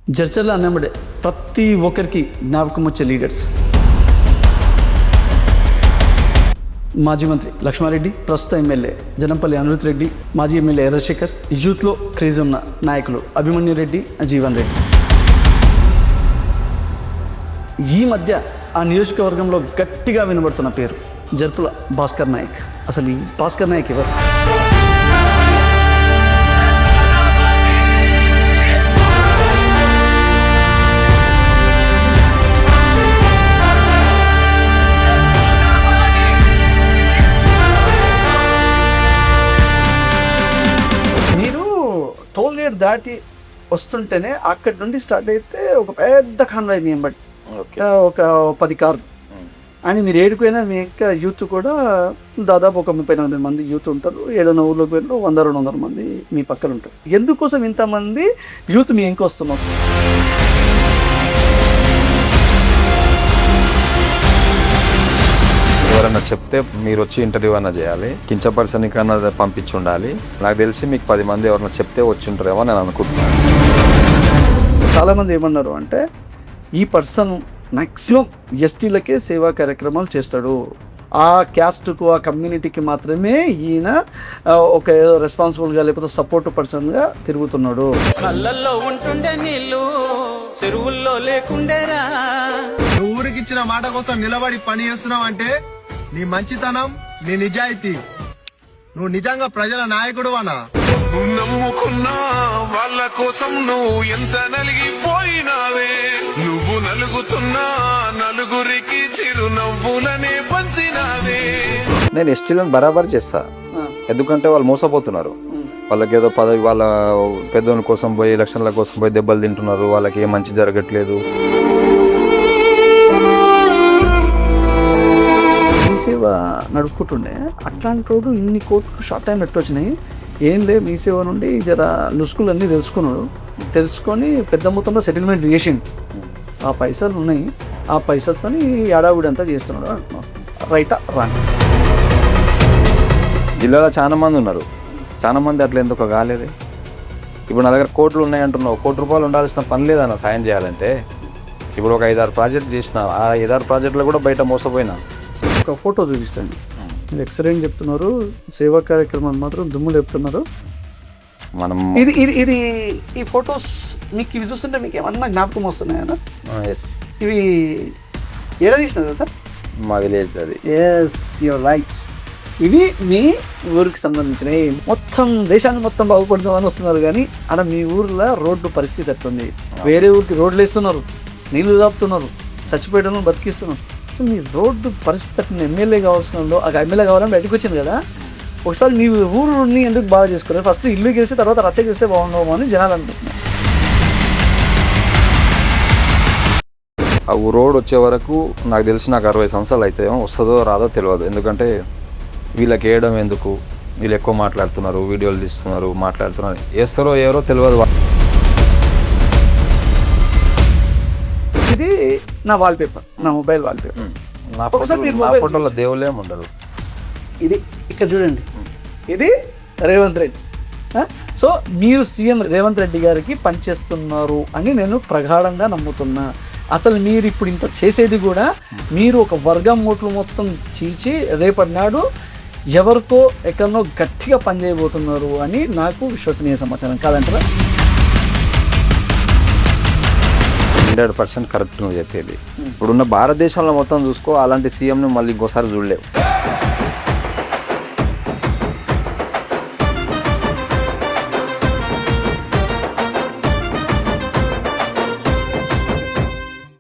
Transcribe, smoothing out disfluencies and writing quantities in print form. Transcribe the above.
జడ్చర్ల అన్నమ్మడే ప్రతి ఒక్కరికి జ్ఞాపకం వచ్చే లీడర్స్. మాజీ మంత్రి లక్ష్మారెడ్డి, ప్రస్తుత ఎమ్మెల్యే జనంపల్లి అనిరుత్ రెడ్డి, మాజీ ఎమ్మెల్యే ఎర్రశేఖర్, యూత్లో క్రేజ్ ఉన్న నాయకులు అభిమన్యు రెడ్డి, జీవన్ రెడ్డి. ఈ మధ్య ఆ నియోజకవర్గంలో గట్టిగా వినబడుతున్న పేరు జర్పుల భాస్కర్ నాయక్. అసలు ఈ భాస్కర్ నాయక్ ఎవరు? టోల్ గేట్ దాటి వస్తుంటేనే అక్కడి నుండి స్టార్ట్ అయితే ఒక పెద్ద కాన్వాయ్ మేము బట్టి ఒక 10 కార్లు అని మీరు ఏడుకుపోయినా మీ యొక్క యూత్ కూడా దాదాపు ఒక 30-40 మంది యూత్ ఉంటారు. ఏదైనా ఊళ్ళో పేరులో 100-200 మంది మీ పక్కన ఉంటారు. ఎందుకోసం ఇంతమంది యూత్ మీ ఇంక వస్తున్నారు? ఎవరన్నా చెప్తే మీరు వచ్చి ఇంటర్వ్యూ అన్నా చేయాలి, కించపర్సన్కి అన్నా పంపించి ఉండాలి. నాకు తెలిసి మీకు 10 మంది ఎవరన్నా చెప్తే వచ్చి ఉంటారేమో నేను అనుకుంటున్నాను. చాలామంది ఏమన్నారు అంటే ఈ పర్సన్ మ్యాక్సిమం ఎస్టీలకే సేవా కార్యక్రమాలు చేస్తాడు, ఆ క్యాస్ట్కు ఆ కమ్యూనిటీకి మాత్రమే ఈయన ఒక ఏదో రెస్పాన్సిబుల్గా లేకపోతే సపోర్ట్ పర్సన్గా తిరుగుతున్నాడు. కళ్ళల్లో ఉంటుండే నీళ్ళు చెరువుల్లో లేకుండేరా. ఊరికి ఇచ్చిన మాట కోసం నిలబడి పని చేస్తున్నావు అంటే నీ మంచితనం, నీ నిజాయితీ, నువ్వు నిజంగా ప్రజల నాయకుడు అనా? నమ్ముకున్నా వాళ్ళ కోసం నువ్వు ఎంత నలిగిపోయినావే. నువ్వు నలుగుతున్నా నలుగురికి చిరునవ్వులనే పంచినావే. నేను ఎస్టీలను బరాబర్ చేస్తా, ఎందుకంటే వాళ్ళు మోసపోతున్నారు. వాళ్ళకి ఏదో పదవి, వాళ్ళ పెద్దోళ్ళ కోసం పోయి ఎలక్షన్ల కోసం పోయి దెబ్బలు తింటున్నారు, వాళ్ళకి ఏం మంచి జరగట్లేదు. మీ సేవ నడుపుకుంటుండే అట్లాంటి రోడ్డు ఇన్ని కోట్లు షార్ట్ టైం పెట్టొచ్చినాయి. ఏం లేదు, మీ సేవ నుండి జర లుసుకులు అన్నీ తెలుసుకొని పెద్ద మొత్తంలో సెటిల్మెంట్ చేసిండు. ఆ పైసలు ఉన్నాయి, ఆ పైసలతో ఏడావిడి అంతా చేస్తున్నాడు అంటున్నాడు. రైటా రాంగ్? జిల్లాలో చాలా మంది ఉన్నారు, చాలా మంది అట్లా ఎందుకు కాలేదు. ఇప్పుడు నా దగ్గర కోట్లు ఉన్నాయి అంటున్నావు, ₹1 ఉండాల్సిన పని లేదన్న సాయం చేయాలంటే. ఇప్పుడు ఒక 5-6 ప్రాజెక్టులు చేసిన, ఆ 5-6 ప్రాజెక్టులు కూడా బయట మోసపోయినా. ఒక ఫోటో చూపిస్తాండి. మీరు ఎక్సలెంట్ చెప్తున్నారు, సేవా కార్యక్రమాలు మాత్రం దుమ్ము లేపుతున్నారు. మనం ఇది ఈ ఫొటోస్ మీకు ఇవి చూస్తుంటే మీకు ఏమన్నా జ్ఞాపకం వస్తున్నాయన్నా? ఎస్, ఇవి ఏడా తీసినారు కదా సార్? మా విలేజ్ అది. Yes, you're right. ఇవి మీ ఊరికి సంబంధించినవి. మొత్తం దేశాన్ని మొత్తం బాగుపడుతుందని వస్తున్నారు, కానీ అక్కడ మీ ఊర్లో రోడ్డు పరిస్థితి ఎట్లుంది? వేరే ఊరికి రోడ్లు వేస్తున్నారు, నీళ్లు దాపుతున్నారు, చచ్చిపోయడం బతికిస్తున్నారు. మీ రోడ్డు పరిస్థితి ఎమ్మెల్యే కావాల్సిన వాళ్ళు, ఆ ఎమ్మెల్యే కావాలని బయటకు వచ్చింది కదా, ఒకసారి నీ ఊరిని ఎందుకు బాగా చేసుకోవాలి? ఫస్ట్ ఇల్లు గెలిచి తర్వాత రచ్చ చేస్తే బాగుండవు అని జనాలు అనుకుంటున్నారు. ఆ రోడ్ వచ్చే వరకు నాకు తెలిసి నాకు 60 సంవత్సరాలు అయితే వస్తుందో రాదో తెలియదు. ఎందుకంటే వీళ్ళకి వేయడం ఎందుకు, వీళ్ళు ఎక్కువ మాట్లాడుతున్నారు, వీడియోలు తీస్తున్నారు, మాట్లాడుతున్నారు, వేస్తారో ఎవరో తెలియదు. ఇది నా వాల్పేపర్, నా మొబైల్ వాల్పేపర్. నా ఫోటోలో దేవుళ్ళేం ఉండరు. ఇది ఇక్కడ చూడండి, ఇది రేవంత్ రెడ్డి. సో మీరు సీఎం రేవంత్ రెడ్డి గారికి పనిచేస్తున్నారు అని నేను ప్రగాఢంగా నమ్ముతున్నా. అసలు మీరు ఇప్పుడు ఇంత చేసేది కూడా మీరు ఒక వర్గం ఓట్లు మొత్తం చీల్చి రేపటి నాడు ఎవరికో ఎక్కడనో గట్టిగా పనిచేయబోతున్నారు అని నాకు విశ్వసనీయ సమాచారం. కాదంటారా? 100% కరెక్ట్ నువ్వు చెప్పేది. ఇప్పుడున్న భారతదేశంలో మొత్తం చూసుకో, అలాంటి సీఎంని మళ్ళీ ఇంకోసారి చూడలేవు.